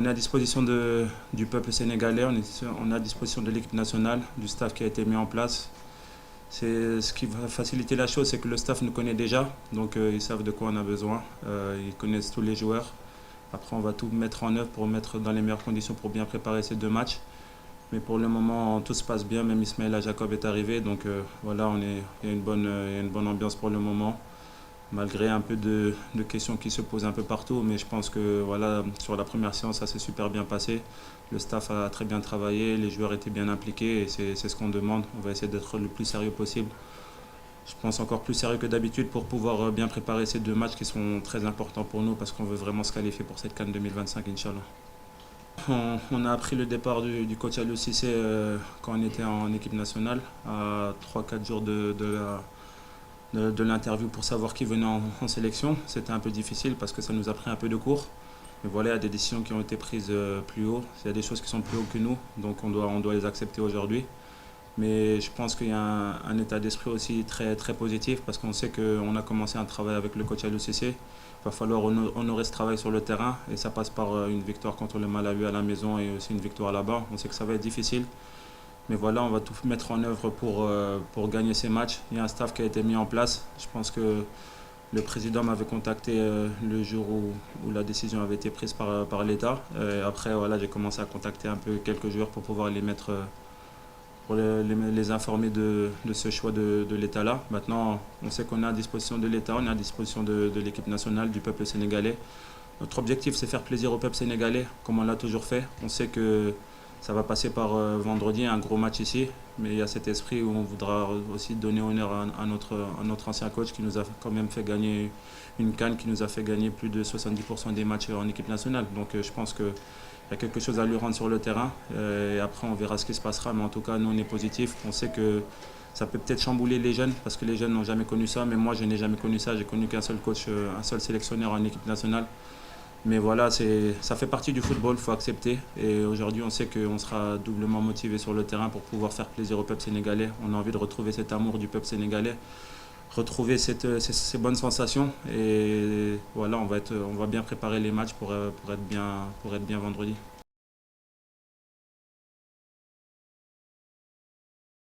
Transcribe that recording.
On est à disposition du peuple sénégalais, on est à disposition de l'équipe nationale, du staff qui a été mis en place. Ce qui va faciliter la chose, c'est que le staff nous connaît déjà, donc ils savent de quoi on a besoin, ils connaissent tous les joueurs. Après, on va tout mettre en œuvre pour mettre dans les meilleures conditions pour bien préparer ces deux matchs. Mais pour le moment, tout se passe bien, même Ismaïla Jacob est arrivé, donc voilà, il y a une bonne ambiance pour le moment. Malgré un peu de questions qui se posent un peu partout, mais je pense que voilà, sur la première séance, ça s'est super bien passé. Le staff a très bien travaillé, les joueurs étaient bien impliqués et c'est ce qu'on demande. On va essayer d'être le plus sérieux possible. Je pense encore plus sérieux que d'habitude pour pouvoir bien préparer ces deux matchs qui sont très importants pour nous parce qu'on veut vraiment se qualifier pour cette CAN 2025, Inch'Allah. On a appris le départ du coach Aliou Cissé quand on était en équipe nationale, à 3-4 jours de l'interview pour savoir qui venait en sélection. C'était un peu difficile parce que ça nous a pris un peu de cours. Mais voilà, il y a des décisions qui ont été prises plus haut. Il y a des choses qui sont plus haut que nous, donc on doit les accepter aujourd'hui. Mais je pense qu'il y a un état d'esprit aussi très, très positif parce qu'on sait qu'on a commencé un travail avec le coach Aliou Cissé. Il va falloir honorer ce travail sur le terrain et ça passe par une victoire contre le Malawi à la maison et aussi une victoire là-bas. On sait que ça va être difficile. Mais voilà, on va tout mettre en œuvre pour gagner ces matchs. Il y a un staff qui a été mis en place. Je pense que le président m'avait contacté le jour où la décision avait été prise par l'État. Après, voilà, j'ai commencé à contacter un peu quelques joueurs pour pouvoir les mettre, pour les informer de ce choix de l'État-là. Maintenant, on sait qu'on est à disposition de l'État, on est à disposition de l'équipe nationale, du peuple sénégalais. Notre objectif, c'est faire plaisir au peuple sénégalais, comme on l'a toujours fait. On sait que ça va passer par vendredi, un gros match ici, mais il y a cet esprit où on voudra aussi donner honneur à notre ancien coach qui nous a quand même fait gagner une CAN, qui nous a fait gagner plus de 70% des matchs en équipe nationale. Donc je pense qu'il y a quelque chose à lui rendre sur le terrain et après on verra ce qui se passera, mais en tout cas nous on est positifs. On sait que ça peut peut-être chambouler les jeunes parce que les jeunes n'ont jamais connu ça, mais moi je n'ai jamais connu ça, j'ai connu qu'un seul coach, un seul sélectionneur en équipe nationale. Mais voilà, ça fait partie du football, il faut accepter. Et aujourd'hui, on sait qu'on sera doublement motivé sur le terrain pour pouvoir faire plaisir au peuple sénégalais. On a envie de retrouver cet amour du peuple sénégalais, retrouver ces bonnes sensations. Et voilà, on va bien préparer les matchs pour être bien vendredi.